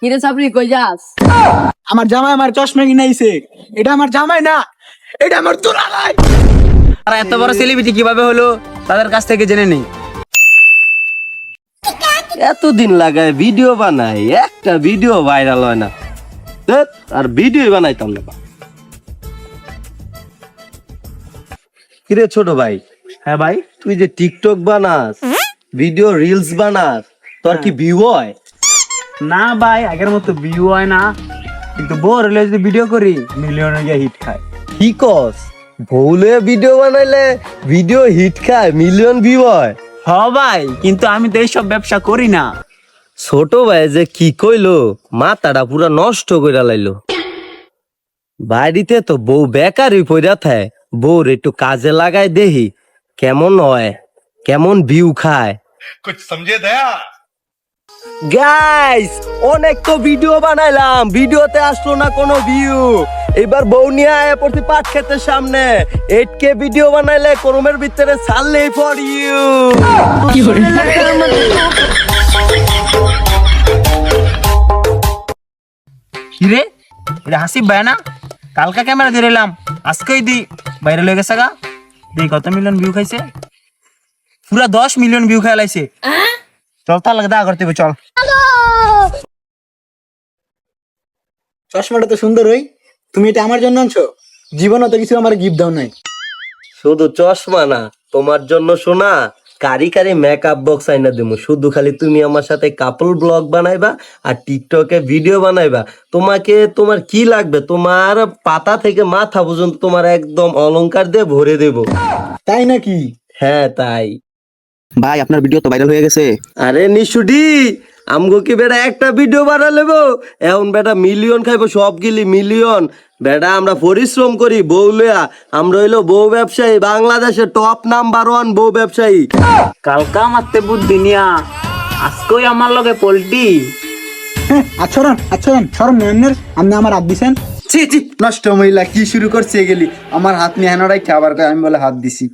কিরে সাবরি কই যাস? আমার জামাই আমার চশমা কিনাইছে। এটা আমার জামাই না, এটা আমার দুলাভাই। আর এত বড় সেলিব্রিটি কিভাবে হলো তাদের কাছ থেকে জেনে নেই। এতদিন লাগায় ভিডিও বানাই, একটা ভিডিও ভাইরাল হয় না। ধ্যাৎ, আর ভিডিও বানাইতাম না। কিরে ছোট ভাই? হ্যাঁ ভাই। তুই যে টিকটক বানাস, ভিডিও রিলস বানাস, তোর কি ভিউ হয়? না ভাই, আগের মতো ভিউ হয় না, কিন্তু বোর হলে যদি ভিডিও করি মিলিয়নে গিয়ে হিট খায়। কি কস? ভুলে ভিডিও বানাইলে ভিডিও হিট খায়, মিলিয়ন ভিউ হয়? হ ভাই, কিন্তু আমি তো এইসব ব্যবসা করি না। ছোট ভাই যে কি কইলো, মাথাটা পুরা নষ্ট কইরা লাইলো। বাড়িতে তো বউ বেকারই পইরা থাকে, বউর একটু কাজে লাগাই দেহি কেমন হয়, কেমন ভিউ খায়। कुछ समझे दया। গাইস, অনেক তো ভিডিও বানাইলাম, ভিডিওতে আসলো না কোনো ভিউ। এবার বউ নিয়ে আয়া পড়ছি পাট ক্ষেতের সামনে। 8K ভিডিও বানাইলে করমের ভিতরে ছাড়লেই ফর ইউ। কিরে এটা হাসিব ভাই না? কালকা ক্যামেরা ধরে এলাম, আজকেই দি ভাইরাল হয়ে গেছে গা। দেখ কত মিলিয়ন ভিউ খাইছে, পুরা 10 মিলিয়ন ভিউ খাইলাইছে। চল তার লাগে দেখা করতে হবে, চল। চশমাটা তো সুন্দর হই, তুমি এটা আমার জন্য আনছো? জীবনে তো কিছু আমার গিফট দাও নাই। শুধু চশমা না, তোমার জন্য শোনা কারি কারি মেকআপ বক্স আইনা দেবো। শুধু খালি তুমি আমার সাথে কাপল ব্লগ বানাইবা আর টিকটকে ভিডিও বানাইবা। তোমার কি লাগবে, তোমার পাতা থেকে মাথা পর্যন্ত তোমার একদম অলংকার দিয়ে ভরে দেব। তাই নাকি? হ্যাঁ তাই। ভাই আপনার ভিডিও তো ভাইরাল হয়ে গেছে। আরে নিশুডি, আমগো কি বেটা একটা ভিডিও বানা লেবো? এখন বেটা মিলিয়ন খাইবো, সব গিলি মিলিয়ন। বেটা আমরা পরিশ্রম করি বউ লইয়া, আমরা হইলো বউ ব্যবসায়ী, বাংলাদেশের টপ নাম্বার 1 বউ ব্যবসায়ী। কালকা মারতে বুদ্ধি নিয়া আজকেই আমার লগে পোল্টি। আচরণ সরম মেয়ের আপনি আমার হাত দিছেন। ছি ছি, নষ্ট মহিলা কি শুরু করছে গেলি? আমার হাত নিয়ে হেনরাই খাবার খায়, আমি বলে হাত দিছি।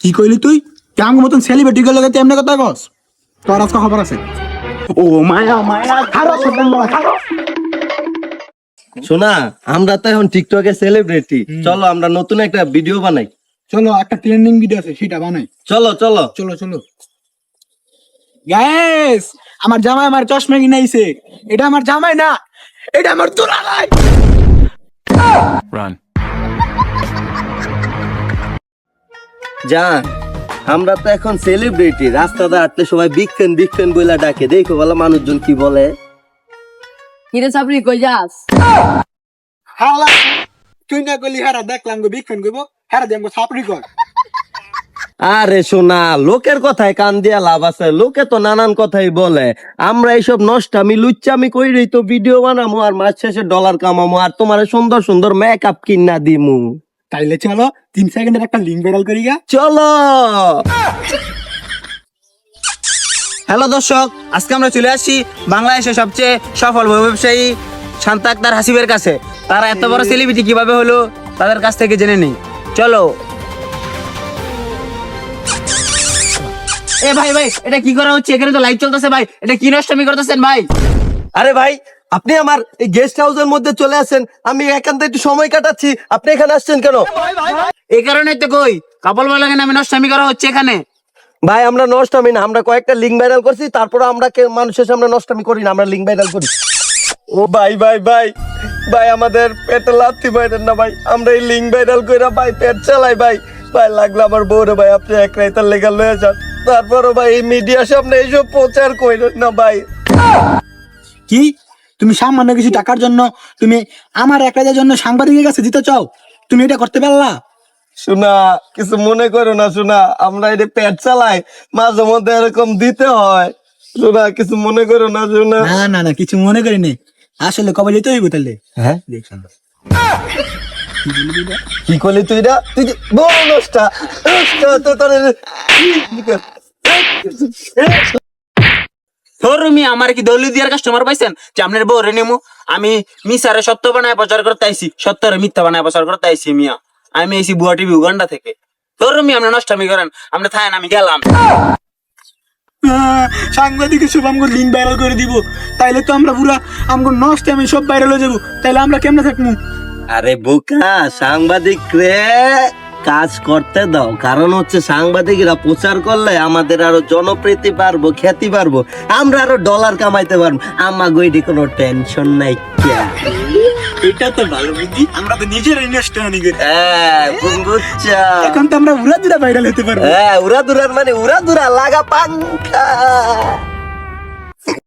কি কইলি তুই? কেমন মতন সেলিব্রিটি গুলো লাগে এমনি কথা কস? তোর আজকে খবর আছে? ও মায়া মায়া খারো সদন বলা খারো। শোনা, আমরা তো এখন টিকটকে সেলিব্রিটি, চলো আমরা নতুন একটা ভিডিও বানাই। চলো, একটা ট্রেন্ডিং ভিডিও আছে সেটা বানাই। চলো চলো চলো গাইস, আমার জামাই আমার চশমা কিনাইছে। এটা আমার জামাই না, এটা আমার দুলাভাই। জান, আমরা তো এখন সেলিব্রিটি, রাস্তাতে হাঁটলে সবাই বিগ ফ্যান বইলা ডাকে। দেখো বলো মানুষজন কি বলে। কিরে সাবরি কই যাস? হালা তুই না কইলি হারা দেখলাম গো বিগ ফ্যান কইবো, হারা দেম গো ছাপড়ি কর। আরে শোনা, লোকের কথায় কান দিয়া লাভ আছে? লোকে তো নানান কথাই বলে। আমরা এইসব নষ্টামি লুচ্চামি কইরেই তো ভিডিও বানামু আর মাস শেষে ডলার কামামু আর তোমার সুন্দর সুন্দর মেকআপ কিনা দিমু। তাইলে চলো 3 সেকেন্ডের একটা লিংক ভাইরাল করি গা। চলো। হ্যালো দর্শক, আজকে আমরা চলে আসছি বাংলাদেশের সবচেয়ে সফল বউ ব্যবসায়ী শান্তা আক্তার হাসিবের কাছে। তারা এত বড় সেলিব্রিটি কিভাবে হলো তাদের কাছ থেকে জেনে নেই, চলো। এ ভাই এটা কি করা হচ্ছে? এখানে তো লাইভ চলতেছে ভাই, এটা কি নষ্টামি করতেছেন ভাই? আরে ভাই, আপনি আমার এই গেস্ট হাউসের মধ্যে চলে আসেন, আমি এখান থেকে একটু সময় কাটাচ্ছি, আপনি এখানে আসছেন কেন? এই কারণেই তো কই কাপল বলার নামে নষ্টামি করা হচ্ছে এখানে। ভাই আমরা নষ্টামি না, আমরা কয়েকটা লিঙ্ক ভাইরাল করছি, তারপর আমরা মানুষের সামনে নষ্টামি করি না, আমরা লিঙ্ক ভাইরাল করি। ও ভাই আমাদের পেটে লাথি মারেন না ভাই, আমরা এই লিঙ্ক ভাইরাল কইরা ভাই পেট চালাই ভাই। লাগলে আমার বউরে ভাই আপনি এক রাইতার লেগে লয়ে যান, তারপরও ভাই এই মিডিয়ার সামনে এইসব প্রচার কইরেন না ভাই। কি তুমি সামান্য কিছু টাকার জন্য তুমি আমার এক রাজার জন্য সাংবাদিকের কাছে দিতে চাও? তুমি এটা করতে পারলা? শোনা, কিছু মনে করো না শোনা, আমরা এটা পেট চালাই, মাঝে মধ্যে এরকম দিতে হয়। শোনা, কিছু মনে করো না শোনা। না কিছু মনে করিনি, আসলে কবে যেতে হইব তাহলে? হ্যাঁ, দেখছেন কি করলি তুই? তুই বড় নষ্টা তো তোর। ধরুমি আমার কি দৌলি দিয়ার কাস্টমার পাইছেন যে আপনার বউ রে নেমু? আমি মিসারে সত্য বানায় প্রচার করতে আইছি, সত্যরে মিথ্যা বানায় প্রচার করতে আইছি মিয়া। আমি আইছি বুয়া টিভি উগান্ডা থেকে। ধরুমি আপনি নষ্টামি করেন, আপনি থাকেন, আমি গেলাম। সাংবাদিক সব আমাকে লিঙ্ক ভাইরাল করে দিব, তাইলে তো আমরা পুরা আমাকে নষ্ট আমি সব ভাইরাল হয়ে যাবো, তাইলে আমরা কেমনে থাকবো? আরে বোকা, সাংবাদিক রে কাজ করতে দাও, কারণ হচ্ছে সাংবাদিকরা প্রচার করলে আমাদের আরো জনপ্রিয়তা বাড়বো, খ্যাতি বাড়বো, আমরা আরো ডলার কামাইতে পারবো, আমার গইডি কোনো টেনশন নাই। এটা তো ভালো বুদ্ধি, আমরা তো নিজের ইনভেস্টমেন্ট করি। বুঝছা, এখন তো আমরা উড়া দুরা ভাইরাল হতে পারবো। উড়া দুরার মানে উড়া দুরা লাগা পাঙ্খা।